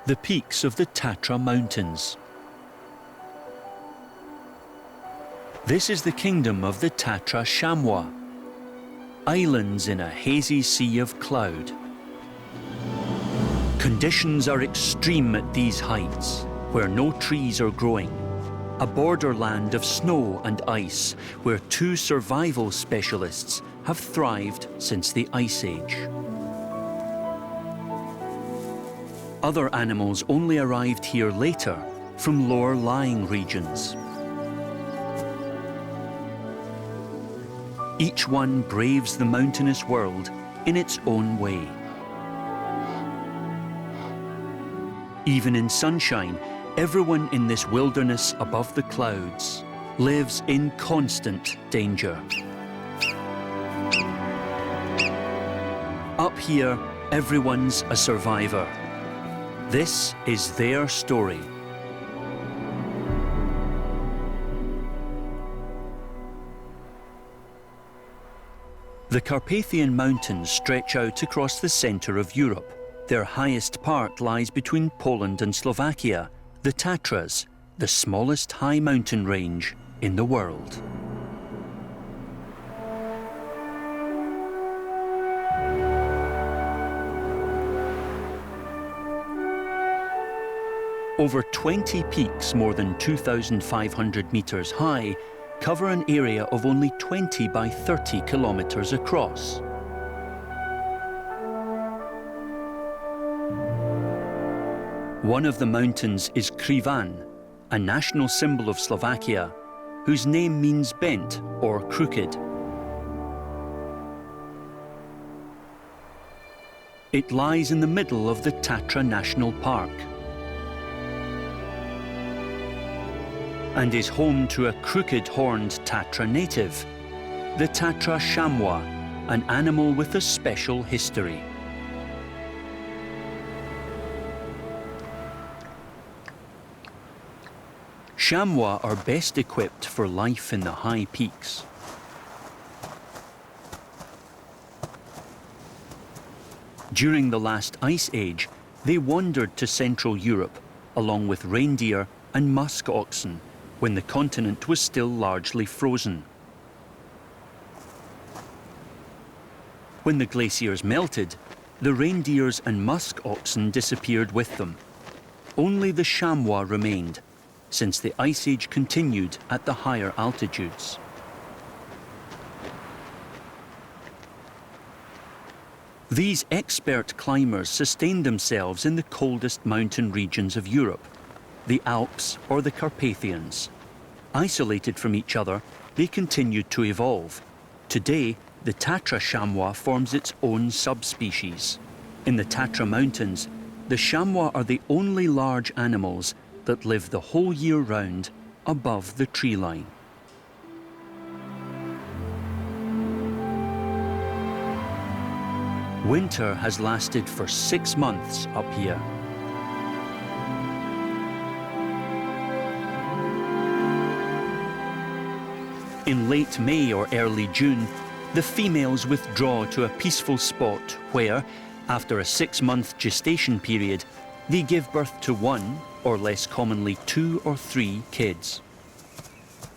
the peaks of the Tatra Mountains. This is the kingdom of the Tatra chamois, islands in a hazy sea of cloud. Conditions are extreme at these heights, where no trees are growing, a borderland of snow and ice where two survival specialists have thrived since the Ice Age. Other animals only arrived here later from lower-lying regions. Each one braves the mountainous world in its own way. Even in sunshine, everyone in this wilderness above the clouds lives in constant danger. Up here, everyone's a survivor. This is their story. The Carpathian Mountains stretch out across the centre of Europe. Their highest part lies between Poland and Slovakia, the Tatras, the smallest high mountain range in the world. Over 20 peaks more than 2,500 metres high cover an area of only 20 by 30 kilometres across. One of the mountains is Krivan, a national symbol of Slovakia, whose name means bent or crooked. It lies in the middle of the Tatra National Park and is home to a crooked-horned Tatra native, the Tatra chamois, an animal with a special history. Chamois are best equipped for life in the high peaks. During the last ice age, they wandered to Central Europe, along with reindeer and musk oxen, when the continent was still largely frozen. When the glaciers melted, the reindeers and musk oxen disappeared with them. Only the chamois remained, since the Ice Age continued at the higher altitudes. These expert climbers sustained themselves in the coldest mountain regions of Europe, the Alps or the Carpathians. Isolated from each other, they continued to evolve. Today, the Tatra chamois forms its own subspecies. In the Tatra Mountains, the chamois are the only large animals that live the whole year round above the tree line. Winter has lasted for 6 months up here. In late May or early June, the females withdraw to a peaceful spot where, after a 6-month gestation period, they give birth to 1, or less commonly 2 or 3 kids.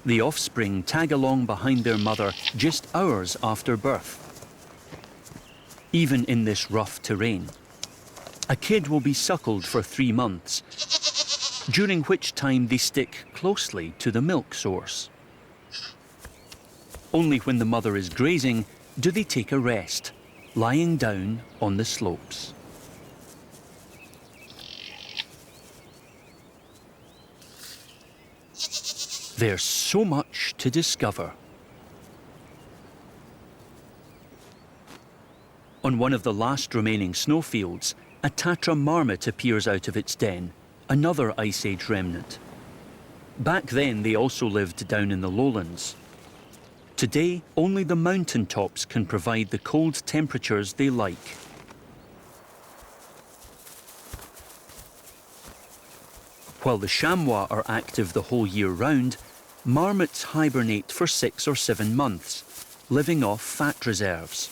The offspring tag along behind their mother just hours after birth. Even in this rough terrain, a kid will be suckled for 3 months, during which time they stick closely to the milk source. Only when the mother is grazing do they take a rest, lying down on the slopes. There's so much to discover. On one of the last remaining snowfields, a Tatra marmot appears out of its den, another Ice Age remnant. Back then, they also lived down in the lowlands. Today, only the mountain tops can provide the cold temperatures they like. While the chamois are active the whole year round, marmots hibernate for 6 or 7 months, living off fat reserves.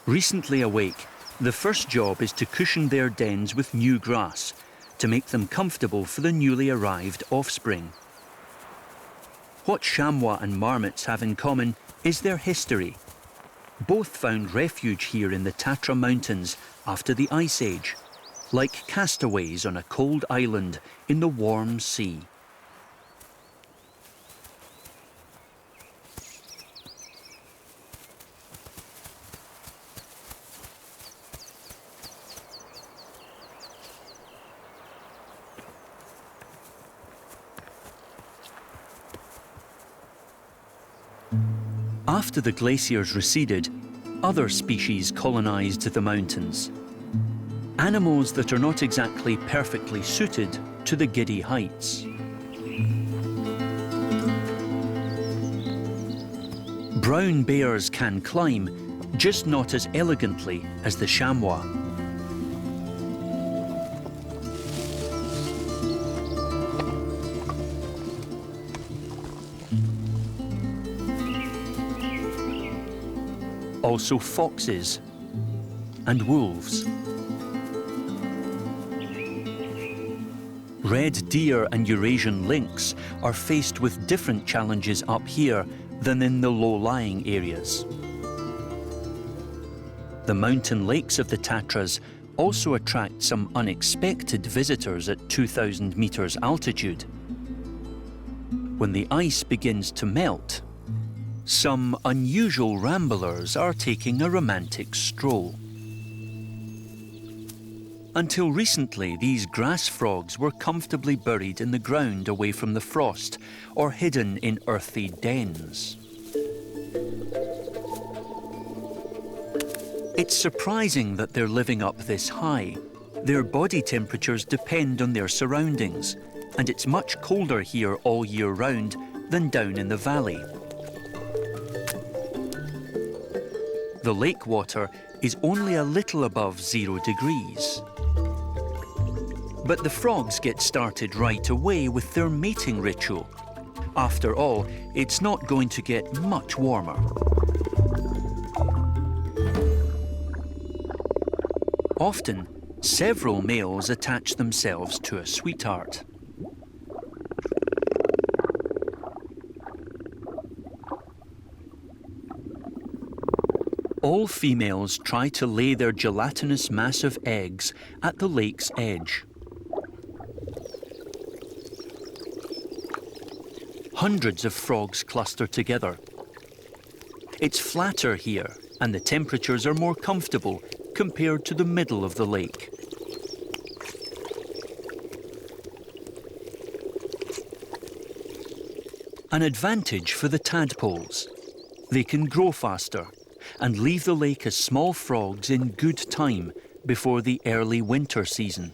Recently awake, the first job is to cushion their dens with new grass to make them comfortable for the newly arrived offspring. What chamois and marmots have in common is their history. Both found refuge here in the Tatra Mountains after the Ice Age, like castaways on a cold island in the warm sea. After the glaciers receded, other species colonized the mountains. Animals that are not exactly perfectly suited to the giddy heights. Brown bears can climb, just not as elegantly as the chamois. Also foxes and wolves. Red deer and Eurasian lynx are faced with different challenges up here than in the low-lying areas. The mountain lakes of the Tatras also attract some unexpected visitors at 2,000 meters altitude. When the ice begins to melt, some unusual ramblers are taking a romantic stroll. Until recently, these grass frogs were comfortably buried in the ground away from the frost or hidden in earthy dens. It's surprising that they're living up this high. Their body temperatures depend on their surroundings, and it's much colder here all year round than down in the valley. The lake water is only a little above 0 degrees. But the frogs get started right away with their mating ritual. After all, it's not going to get much warmer. Often, several males attach themselves to a sweetheart. All females try to lay their gelatinous mass of eggs at the lake's edge. Hundreds of frogs cluster together. It's flatter here, and the temperatures are more comfortable compared to the middle of the lake. An advantage for the tadpoles. They can grow faster and leave the lake as small frogs in good time before the early winter season.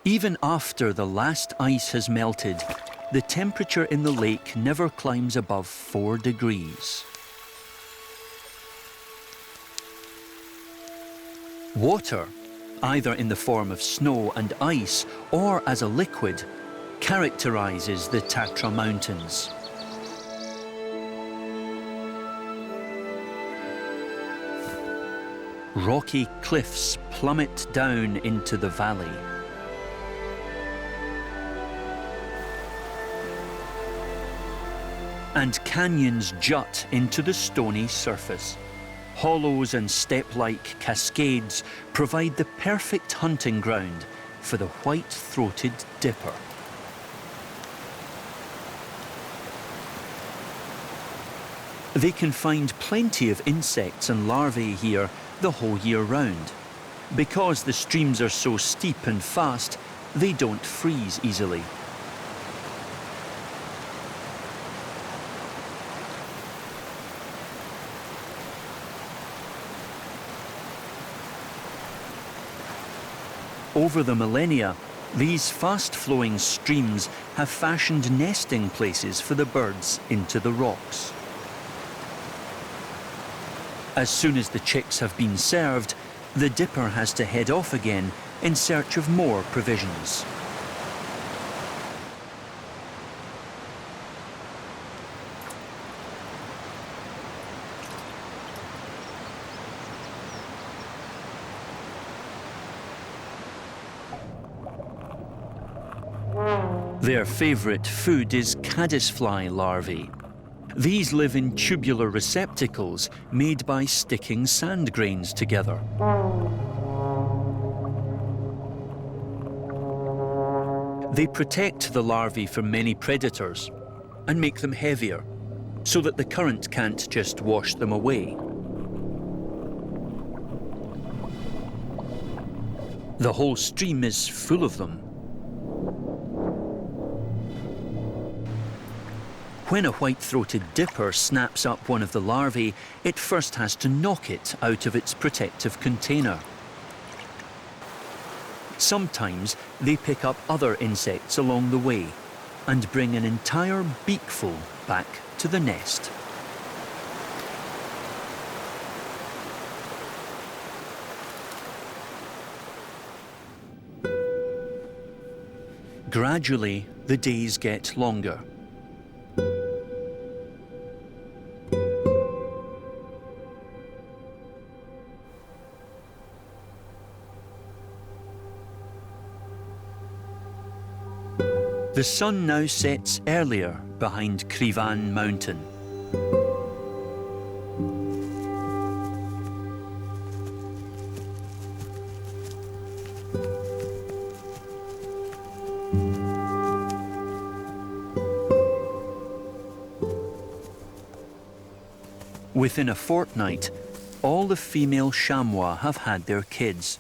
Even after the last ice has melted, the temperature in the lake never climbs above 4 degrees. Water, either in the form of snow and ice or as a liquid, characterizes the Tatra Mountains. Rocky cliffs plummet down into the valley. And canyons jut into the stony surface. Hollows and step-like cascades provide the perfect hunting ground for the white-throated dipper. They can find plenty of insects and larvae here the whole year round. Because the streams are so steep and fast, they don't freeze easily. Over the millennia, these fast-flowing streams have fashioned nesting places for the birds into the rocks. As soon as the chicks have been served, the dipper has to head off again in search of more provisions. Their favourite food is caddisfly larvae. These live in tubular receptacles made by sticking sand grains together. They protect the larvae from many predators and make them heavier so that the current can't just wash them away. The whole stream is full of them. When a white-throated dipper snaps up one of the larvae, it first has to knock it out of its protective container. Sometimes they pick up other insects along the way and bring an entire beakful back to the nest. Gradually, the days get longer. The sun now sets earlier behind Tatra Mountain. Within a fortnight, all the female chamois have had their kids.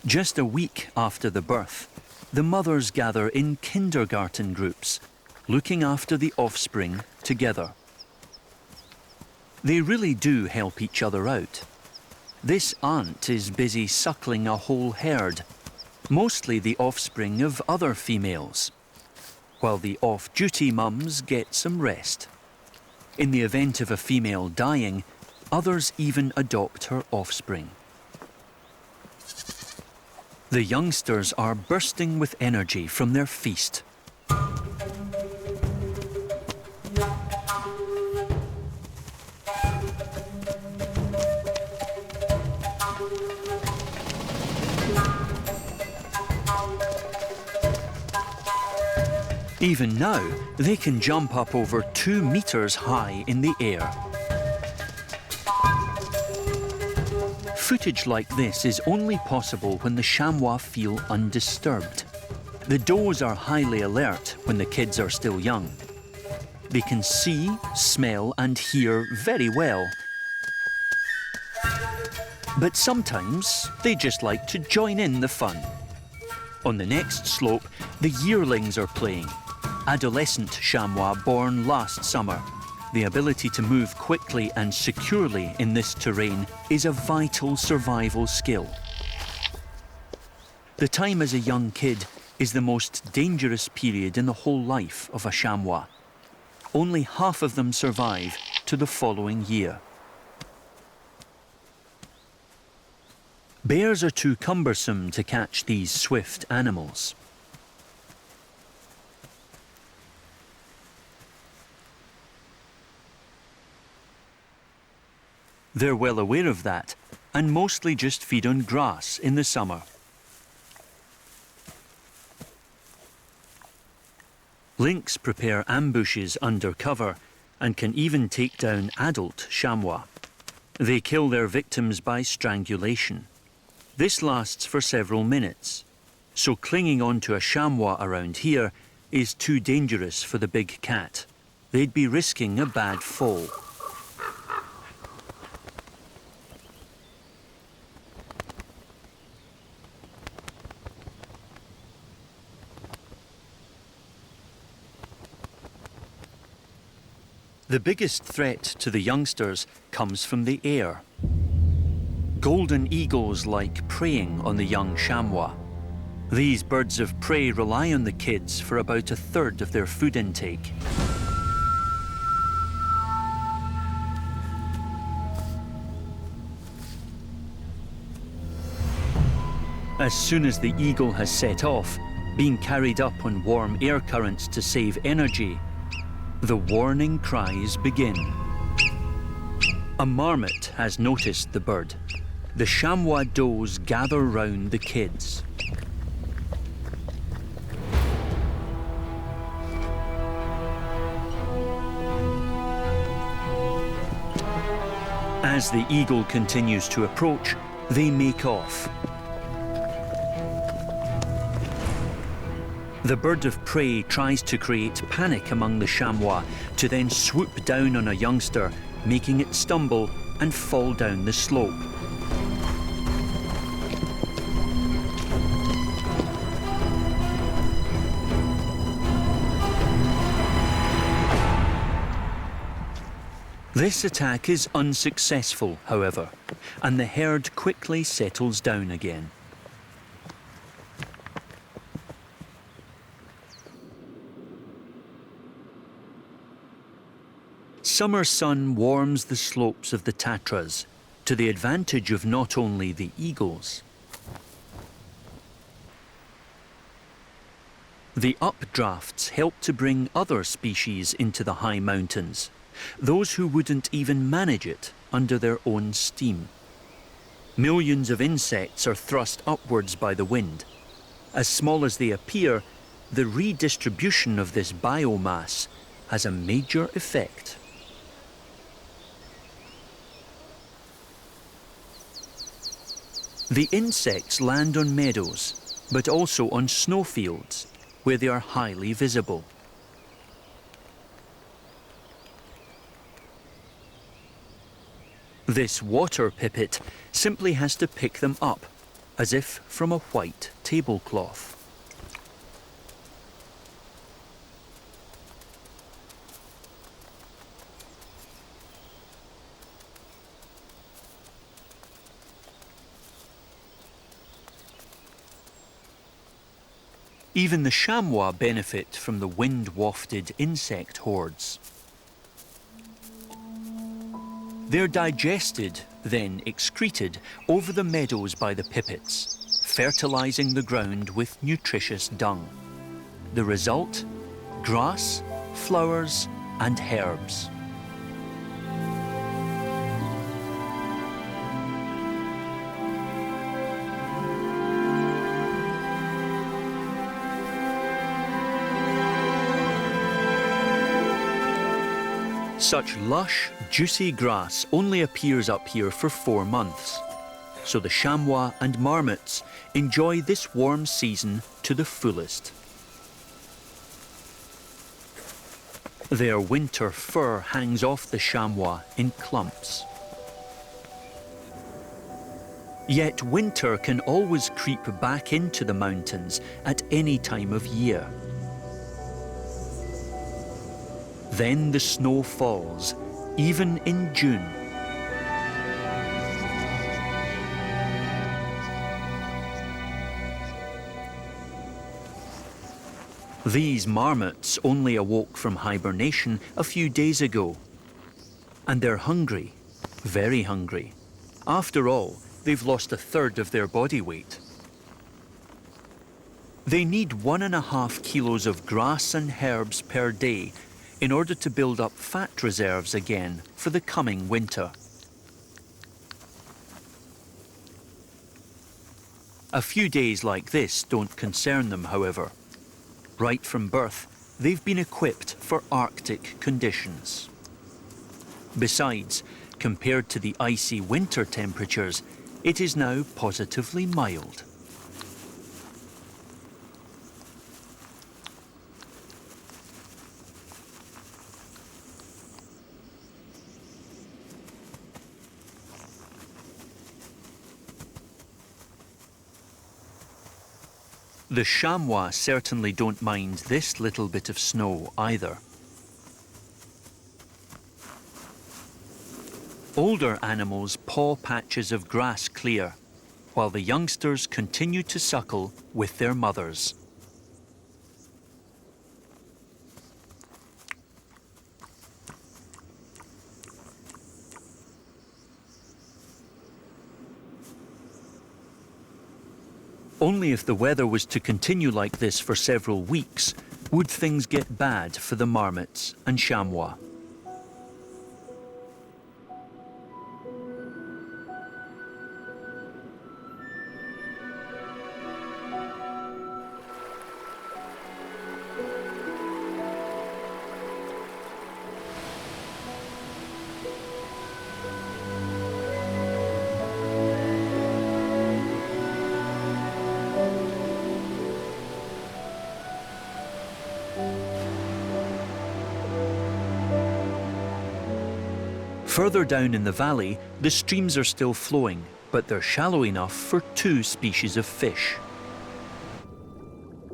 Just a week after the birth, the mothers gather in kindergarten groups, looking after the offspring together. They really do help each other out. This aunt is busy suckling a whole herd, mostly the offspring of other females, while the off-duty mums get some rest. In the event of a female dying, others even adopt her offspring. The youngsters are bursting with energy from their feast. Even now, they can jump up over 2 meters high in the air. Footage like this is only possible when the chamois feel undisturbed. The does are highly alert when the kids are still young. They can see, smell and hear very well. But sometimes they just like to join in the fun. On the next slope, the yearlings are playing. Adolescent chamois born last summer. The ability to move quickly and securely in this terrain is a vital survival skill. The time as a young kid is the most dangerous period in the whole life of a chamois. Only half of them survive to the following year. Bears are too cumbersome to catch these swift animals. They're well aware of that, and mostly just feed on grass in the summer. Lynx prepare ambushes under cover and can even take down adult chamois. They kill their victims by strangulation. This lasts for several minutes, so clinging onto a chamois around here is too dangerous for the big cat. They'd be risking a bad fall. The biggest threat to the youngsters comes from the air. Golden eagles like preying on the young chamois. These birds of prey rely on the kids for about 1/3 of their food intake. As soon as the eagle has set off, being carried up on warm air currents to save energy, the warning cries begin. A marmot has noticed the bird. The chamois does gather round the kids. As the eagle continues to approach, they make off. The bird of prey tries to create panic among the chamois to then swoop down on a youngster, making it stumble and fall down the slope. This attack is unsuccessful, however, and the herd quickly settles down again. Summer sun warms the slopes of the Tatras, to the advantage of not only the eagles. The updrafts help to bring other species into the high mountains, those who wouldn't even manage it under their own steam. Millions of insects are thrust upwards by the wind. As small as they appear, the redistribution of this biomass has a major effect. The insects land on meadows, but also on snowfields, where they are highly visible. This water pipit simply has to pick them up, as if from a white tablecloth. Even the chamois benefit from the wind-wafted insect hordes. They're digested, then excreted over the meadows by the pipits, fertilizing the ground with nutritious dung. The result? Grass, flowers, and herbs. Such lush, juicy grass only appears up here for 4 months, so the chamois and marmots enjoy this warm season to the fullest. Their winter fur hangs off the chamois in clumps. Yet winter can always creep back into the mountains at any time of year. Then the snow falls, even in June. These marmots only awoke from hibernation a few days ago. And they're hungry, very hungry. After all, they've lost a third of their body weight. They need 1.5 kilos of grass and herbs per day in order to build up fat reserves again for the coming winter. A few days like this don't concern them, however. Right from birth, they've been equipped for Arctic conditions. Besides, compared to the icy winter temperatures, it is now positively mild. The chamois certainly don't mind this little bit of snow either. Older animals paw patches of grass clear, while the youngsters continue to suckle with their mothers. Only if the weather was to continue like this for several weeks would things get bad for the marmots and chamois. Further down in the valley, the streams are still flowing, but they're shallow enough for 2 species of fish.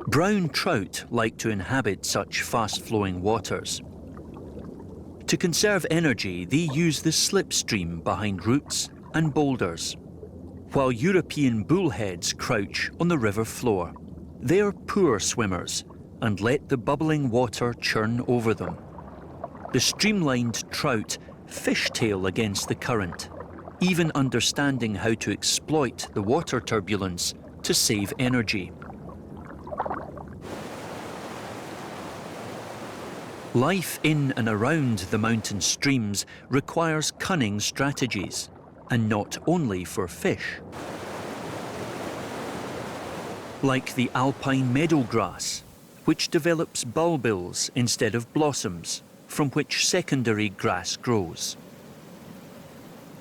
Brown trout like to inhabit such fast-flowing waters. To conserve energy, they use the slipstream behind roots and boulders, while European bullheads crouch on the river floor. They are poor swimmers and let the bubbling water churn over them. The streamlined trout fishtail against the current, even understanding how to exploit the water turbulence to save energy. Life in and around the mountain streams requires cunning strategies, and not only for fish. Like the alpine meadowgrass, which develops bulbils instead of blossoms, from which secondary grass grows.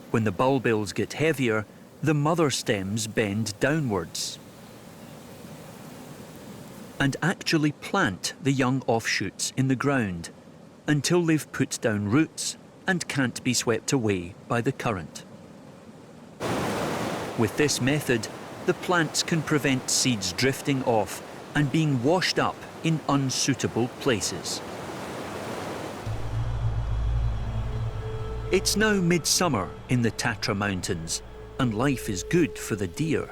When the bulbils get heavier, the mother stems bend downwards and actually plant the young offshoots in the ground until they've put down roots and can't be swept away by the current. With this method, the plants can prevent seeds drifting off and being washed up in unsuitable places. It's now midsummer in the Tatra Mountains, and life is good for the deer.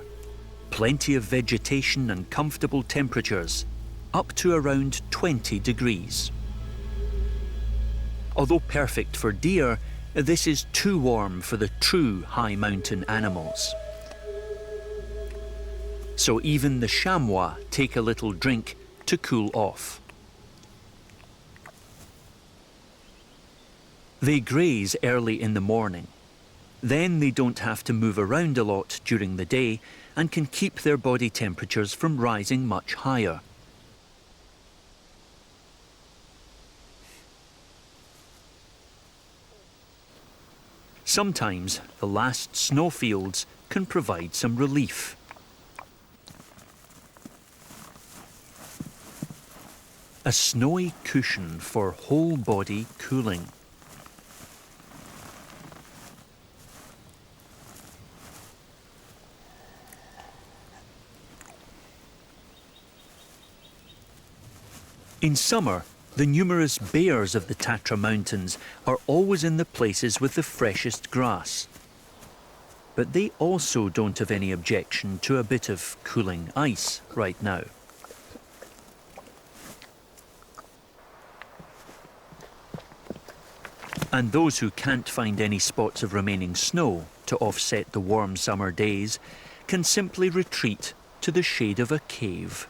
Plenty of vegetation and comfortable temperatures, up to around 20 degrees. Although perfect for deer, this is too warm for the true high mountain animals. So even the chamois take a little drink to cool off. They graze early in the morning. Then they don't have to move around a lot during the day and can keep their body temperatures from rising much higher. Sometimes the last snowfields can provide some relief. A snowy cushion for whole body cooling. In summer, the numerous bears of the Tatra Mountains are always in the places with the freshest grass. But they also don't have any objection to a bit of cooling ice right now. And those who can't find any spots of remaining snow to offset the warm summer days can simply retreat to the shade of a cave.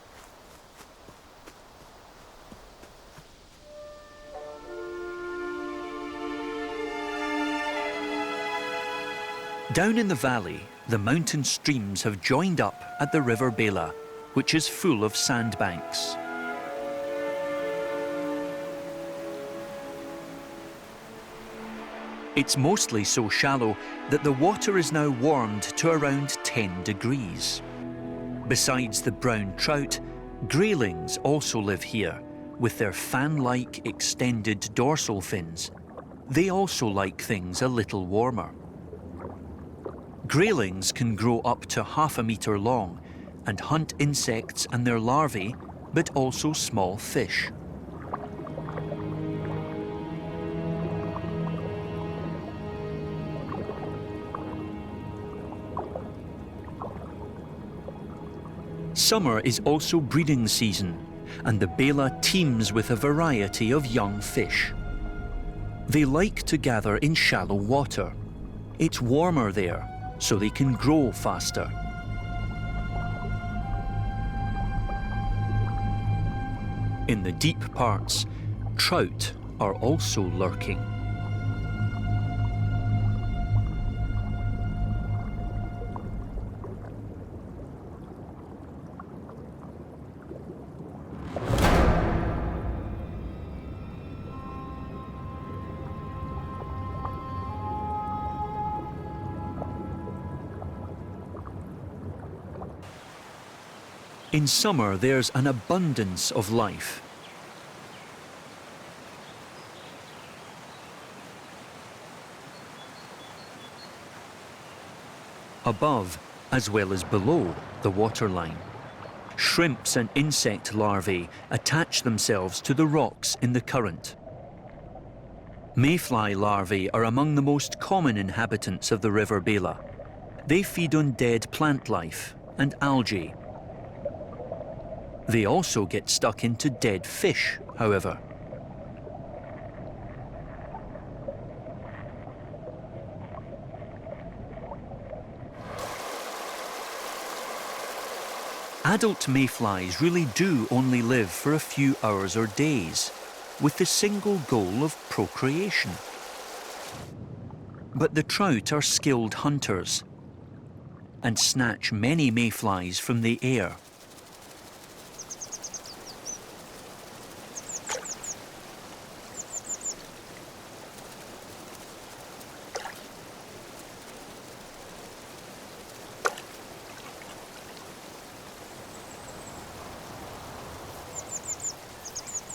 Down in the valley, the mountain streams have joined up at the River Bela, which is full of sandbanks. It's mostly so shallow that the water is now warmed to around 10 degrees. Besides the brown trout, graylings also live here, with their fan-like extended dorsal fins. They also like things a little warmer. Graylings can grow up to half a metre long and hunt insects and their larvae, but also small fish. Summer is also breeding season, and the Bela teems with a variety of young fish. They like to gather in shallow water. It's warmer there, so they can grow faster. In the deep parts, trout are also lurking. In summer, there's an abundance of life. above as well as below the waterline. Shrimps and insect larvae attach themselves to the rocks in the current. Mayfly larvae are among the most common inhabitants of the River Bela. They feed on dead plant life and algae. They also get stuck into dead fish, however. Adult mayflies really do only live for a few hours or days, with the single goal of procreation. But the trout are skilled hunters and snatch many mayflies from the air.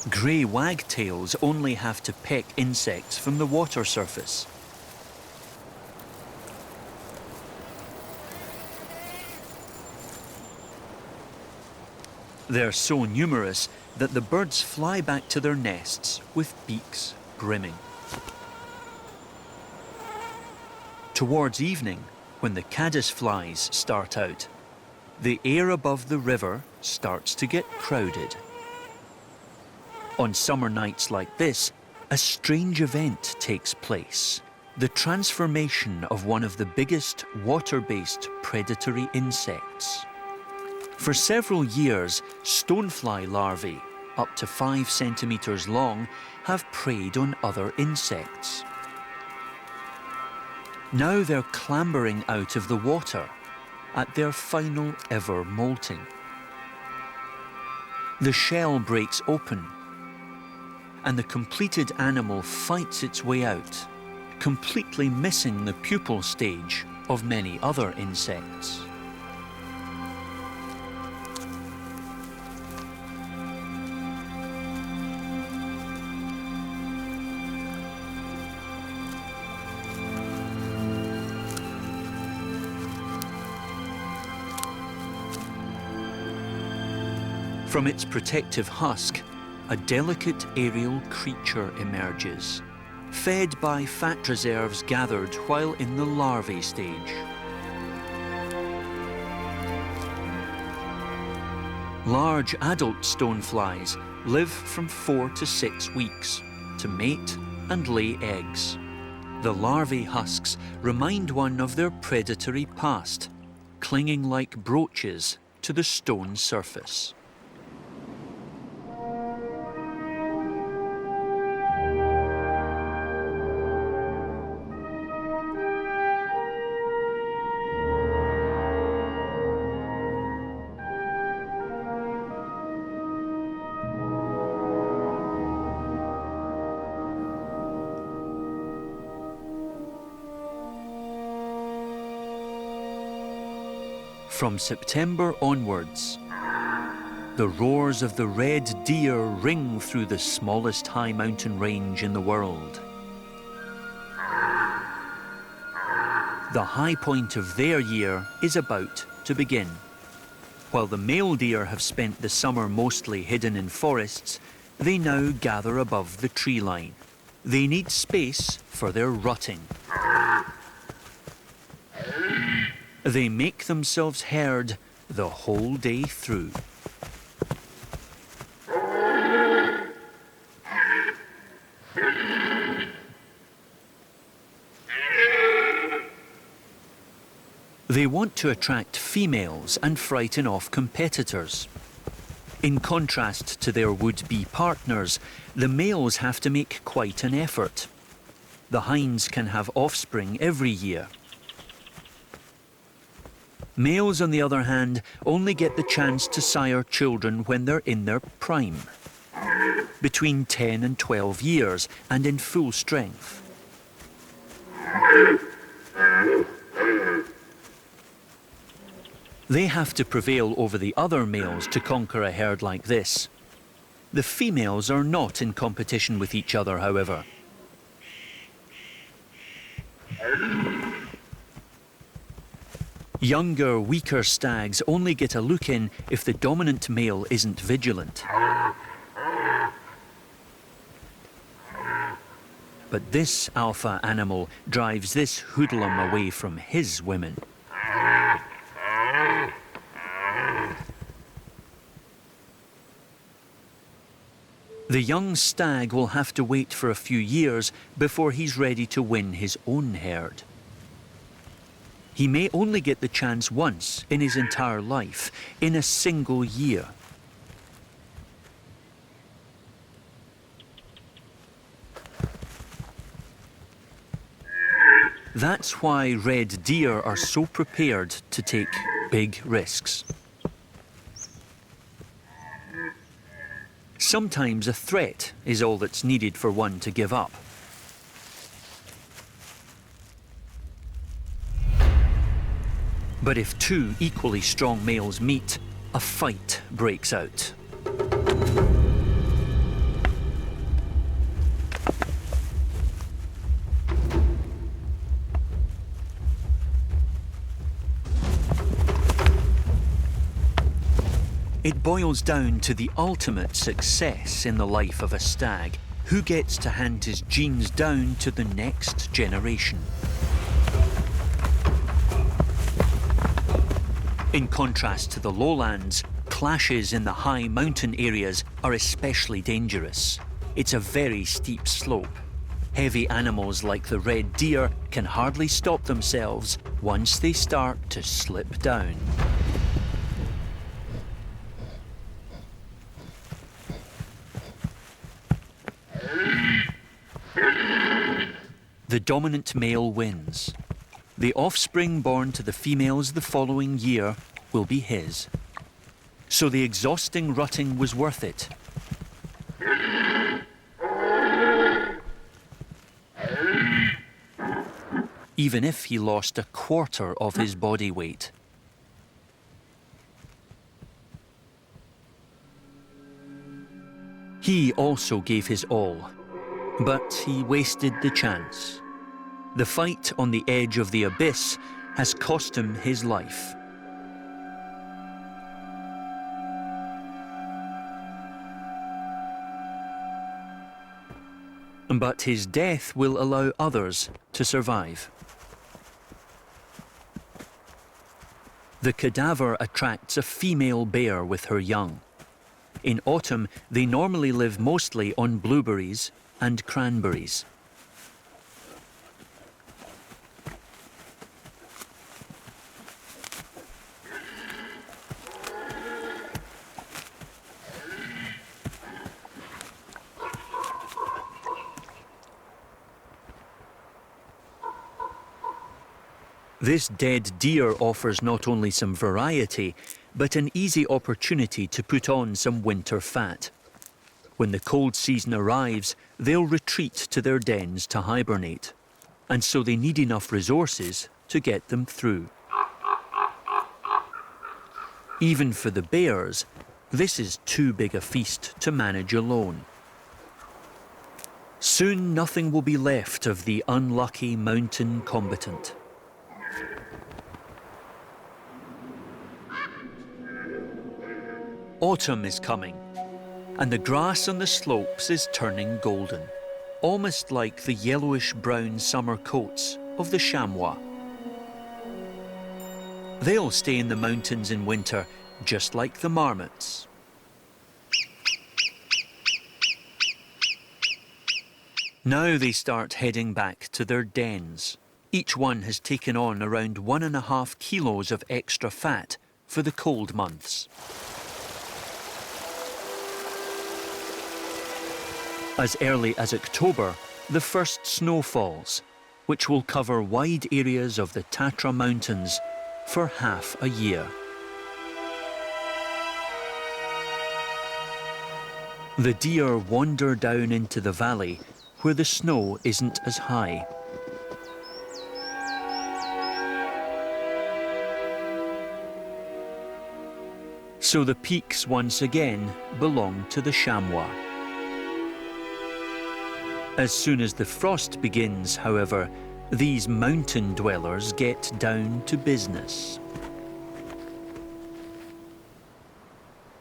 Grey wagtails only have to peck insects from the water surface. They're so numerous that the birds fly back to their nests with beaks brimming. Towards evening, when the caddisflies start out, the air above the river starts to get crowded. On summer nights like this, a strange event takes place: the transformation of one of the biggest water-based predatory insects. For several years, stonefly larvae, up to 5 centimeters long, have preyed on other insects. Now they're clambering out of the water at their final ever molting. The shell breaks open, and the completed animal fights its way out, completely missing the pupal stage of many other insects. From its protective husk, a delicate aerial creature emerges, fed by fat reserves gathered while in the larvae stage. Large adult stoneflies live from 4 to 6 weeks to mate and lay eggs. The larvae husks remind one of their predatory past, clinging like brooches to the stone surface. From September onwards, the roars of the red deer ring through the smallest high mountain range in the world. The high point of their year is about to begin. While the male deer have spent the summer mostly hidden in forests, they now gather above the tree line. They need space for their rutting. They make themselves heard the whole day through. They want to attract females and frighten off competitors. In contrast to their would-be partners, the males have to make quite an effort. The hinds can have offspring every year. Males, on the other hand, only get the chance to sire children when they're in their prime, between 10 and 12 years and in full strength. They have to prevail over the other males to conquer a herd like this. The females are not in competition with each other, however. Younger, weaker stags only get a look in if the dominant male isn't vigilant. But this alpha animal drives this hoodlum away from his women. The young stag will have to wait for a few years before he's ready to win his own herd. He may only get the chance once in his entire life, in a single year. That's why red deer are so prepared to take big risks. Sometimes a threat is all that's needed for one to give up. But if two equally strong males meet, a fight breaks out. It boils down to the ultimate success in the life of a stag. Who gets to hand his genes down to the next generation? In contrast to the lowlands, clashes in the high mountain areas are especially dangerous. It's a very steep slope. Heavy animals like the red deer can hardly stop themselves once they start to slip down. The dominant male wins. The offspring born to the females the following year will be his. So the exhausting rutting was worth it. Even if he lost a quarter of his body weight. He also gave his all, but he wasted the chance. The fight on the edge of the abyss has cost him his life. But his death will allow others to survive. The cadaver attracts a female bear with her young. In autumn, they normally live mostly on blueberries and cranberries. This dead deer offers not only some variety, but an easy opportunity to put on some winter fat. When the cold season arrives, they'll retreat to their dens to hibernate, and so they need enough resources to get them through. Even for the bears, this is too big a feast to manage alone. Soon nothing will be left of the unlucky mountain combatant. Autumn is coming, and the grass on the slopes is turning golden, almost like the yellowish-brown summer coats of the chamois. They'll stay in the mountains in winter, just like the marmots. Now they start heading back to their dens. Each one has taken on around 1.5 kilos of extra fat for the cold months. As early as October, the first snow falls, which will cover wide areas of the Tatra Mountains for half a year. The deer wander down into the valley where the snow isn't as high. So the peaks once again belong to the chamois. As soon as the frost begins, however, these mountain dwellers get down to business.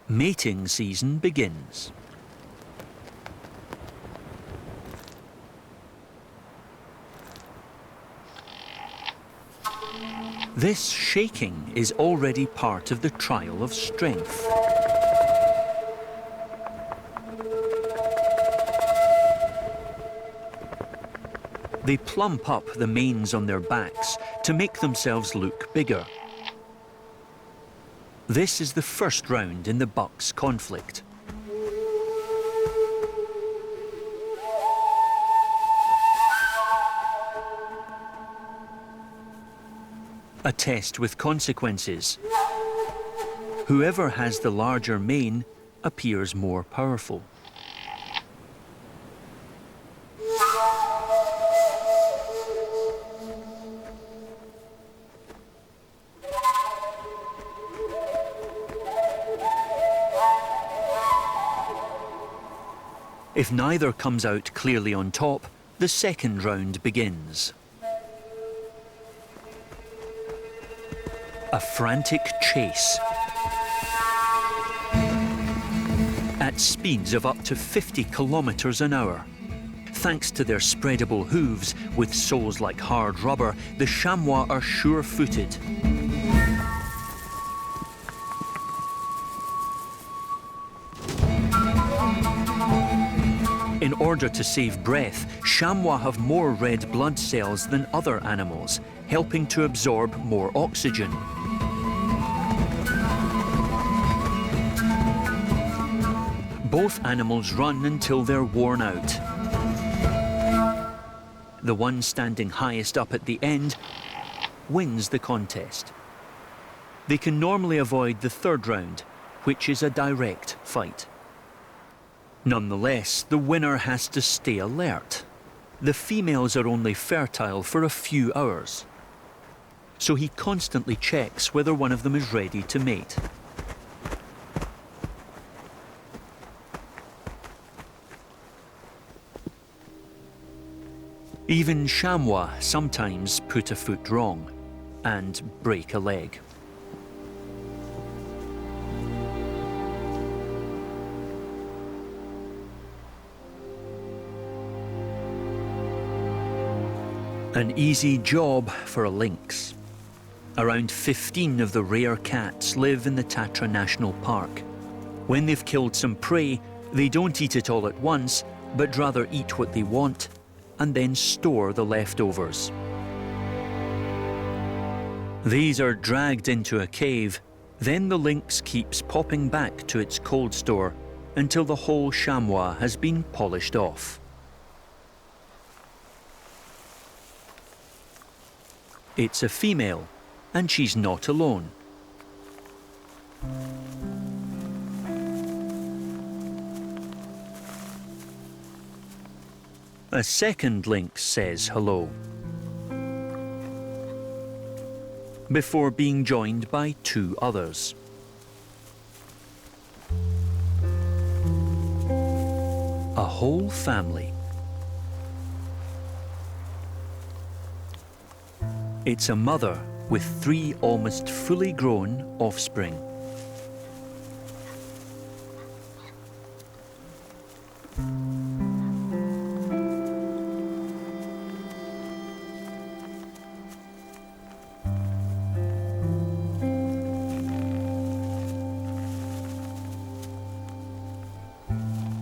Mating season begins. This shaking is already part of the trial of strength. They plump up the manes on their backs to make themselves look bigger. This is the first round in the bucks' conflict. A test with consequences. Whoever has the larger mane appears more powerful. If neither comes out clearly on top, the second round begins. A frantic chase. At speeds of up to 50 kilometers an hour. Thanks to their spreadable hooves, with soles like hard rubber, the chamois are sure-footed. In order to save breath, chamois have more red blood cells than other animals, helping to absorb more oxygen. Both animals run until they're worn out. The one standing highest up at the end wins the contest. They can normally avoid the third round, which is a direct fight. Nonetheless, the winner has to stay alert. The females are only fertile for a few hours, so he constantly checks whether one of them is ready to mate. Even chamois sometimes put a foot wrong and break a leg. An easy job for a lynx. Around 15 of the rare cats live in the Tatra National Park. When they've killed some prey, they don't eat it all at once, but rather eat what they want and then store the leftovers. These are dragged into a cave, then the lynx keeps popping back to its cold store until the whole chamois has been polished off. It's a female, and she's not alone. A second lynx says hello, before being joined by two others. A whole family. It's a mother with 3 almost fully grown offspring.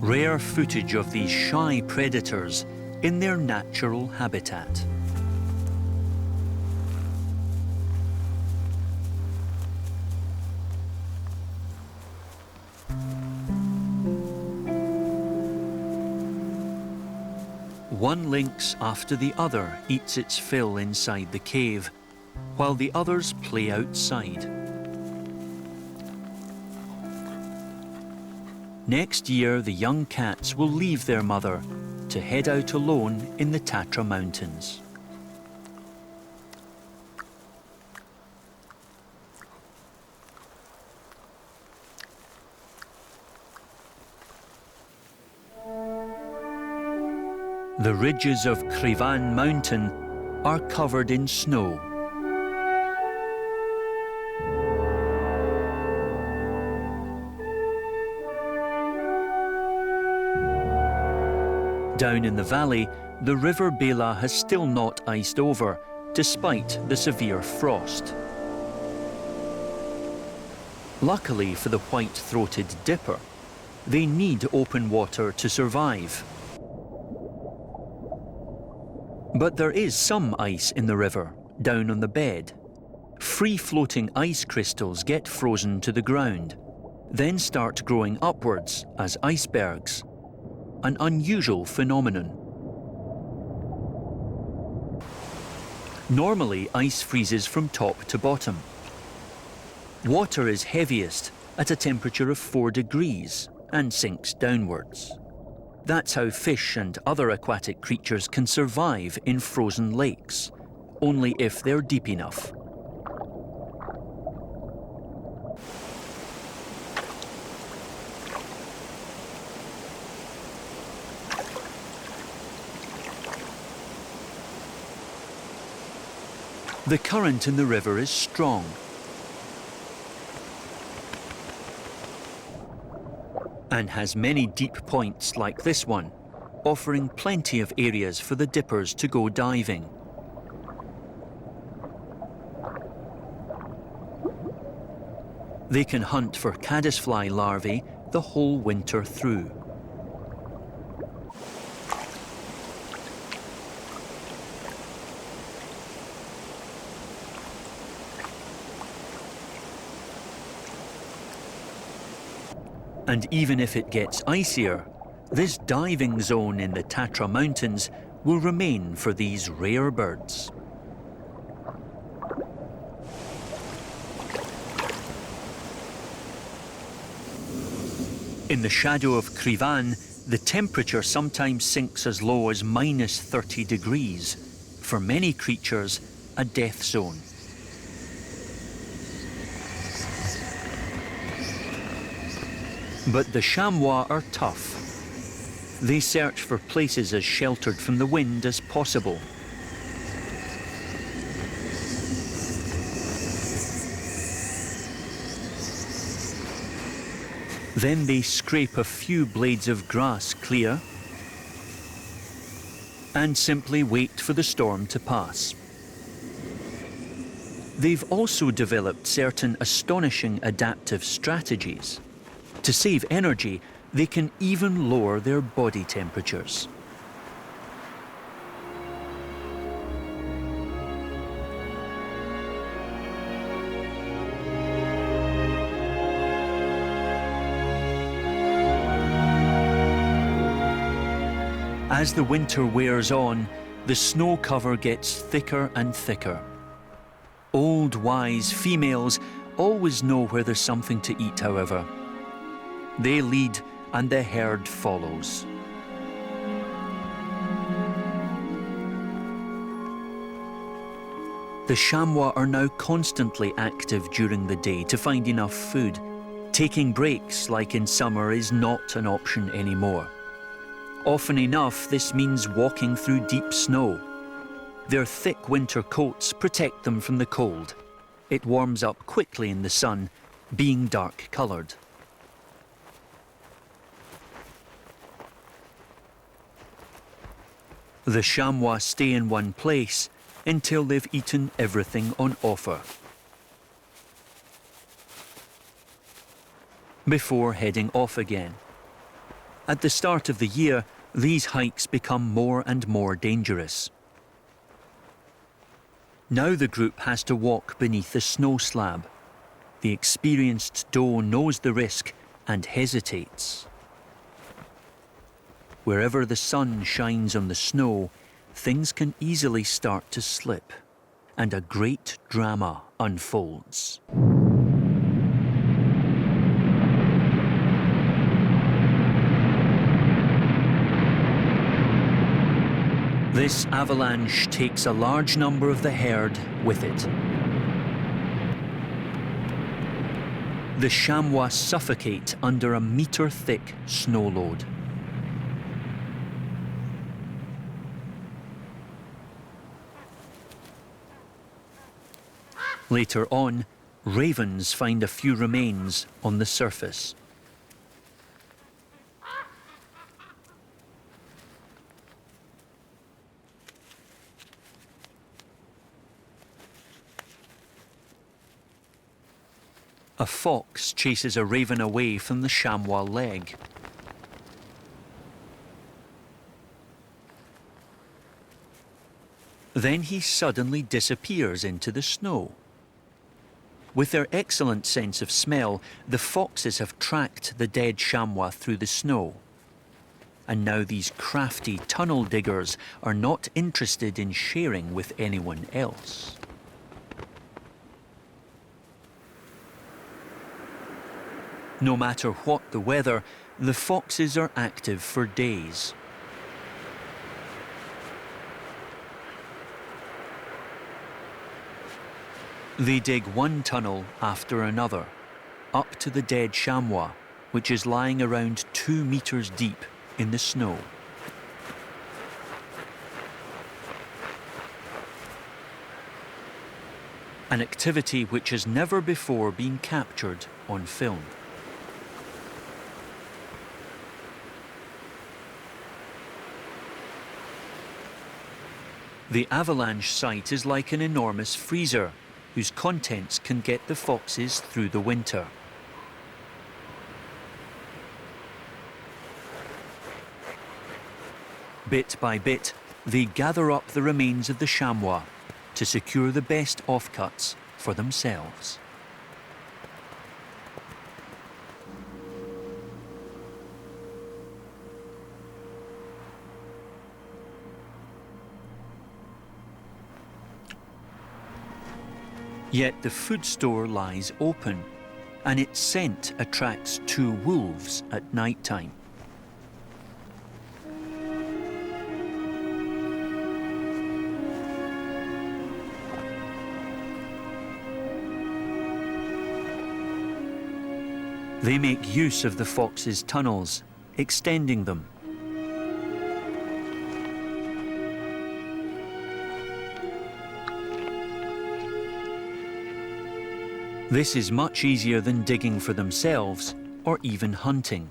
Rare footage of these shy predators in their natural habitat. One lynx after the other eats its fill inside the cave, while the others play outside. Next year, the young cats will leave their mother to head out alone in the Tatra Mountains. The ridges of Krivan Mountain are covered in snow. Down in the valley, the river Bela has still not iced over, despite the severe frost. Luckily for the white-throated dipper, they need open water to survive. But there is some ice in the river, down on the bed. Free-floating ice crystals get frozen to the ground, then start growing upwards as icebergs, an unusual phenomenon. Normally, ice freezes from top to bottom. Water is heaviest at a temperature of 4 degrees and sinks downwards. That's how fish and other aquatic creatures can survive in frozen lakes, only if they're deep enough. The current in the river is strong. And has many deep points like this one, offering plenty of areas for the dippers to go diving. They can hunt for caddisfly larvae the whole winter through. And even if it gets icier, this diving zone in the Tatra Mountains will remain for these rare birds. In the shadow of Krivan, the temperature sometimes sinks as low as minus 30 degrees. For many creatures, a death zone. But the chamois are tough. They search for places as sheltered from the wind as possible. Then they scrape a few blades of grass clear and simply wait for the storm to pass. They've also developed certain astonishing adaptive strategies. To save energy, they can even lower their body temperatures. As the winter wears on, the snow cover gets thicker and thicker. Old, wise females always know where there's something to eat, however. They lead and the herd follows. The chamois are now constantly active during the day to find enough food. Taking breaks, like in summer, is not an option anymore. Often enough, this means walking through deep snow. Their thick winter coats protect them from the cold. It warms up quickly in the sun, being dark-coloured. The chamois stay in one place until they've eaten everything on offer, before heading off again. At the start of the year, these hikes become more and more dangerous. Now the group has to walk beneath the snow slab. The experienced doe knows the risk and hesitates. Wherever the sun shines on the snow, things can easily start to slip, and a great drama unfolds. This avalanche takes a large number of the herd with it. The chamois suffocate under a metre-thick snow load. Later on, ravens find a few remains on the surface. A fox chases a raven away from the chamois leg. Then he suddenly disappears into the snow. With their excellent sense of smell, the foxes have tracked the dead chamois through the snow. And now these crafty tunnel diggers are not interested in sharing with anyone else. No matter what the weather, the foxes are active for days. They dig one tunnel after another, up to the dead chamois, which is lying around 2 meters deep in the snow. An activity which has never before been captured on film. The avalanche site is like an enormous freezer, whose contents can get the foxes through the winter. Bit by bit, they gather up the remains of the chamois to secure the best offcuts for themselves. Yet the food store lies open, and its scent attracts 2 wolves at night time. They make use of the fox's tunnels, extending them. This is much easier than digging for themselves or even hunting.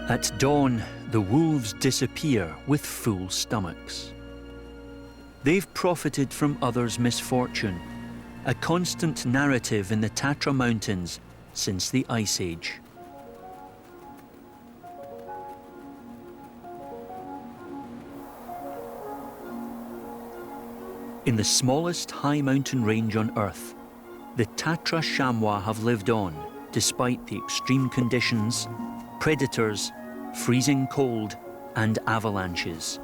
At dawn, the wolves disappear with full stomachs. They've profited from others' misfortune, a constant narrative in the Tatra Mountains since the Ice Age. In the smallest high mountain range on Earth, the Tatra chamois have lived on despite the extreme conditions, predators, freezing cold, and avalanches.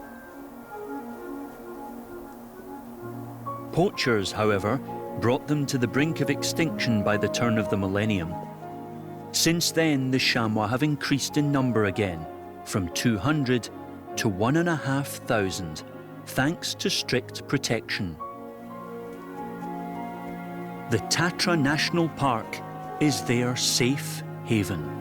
Poachers, however, brought them to the brink of extinction by the turn of the millennium. Since then, the chamois have increased in number again, from 200 to 1,500, thanks to strict protection. The Tatra National Park is their safe haven.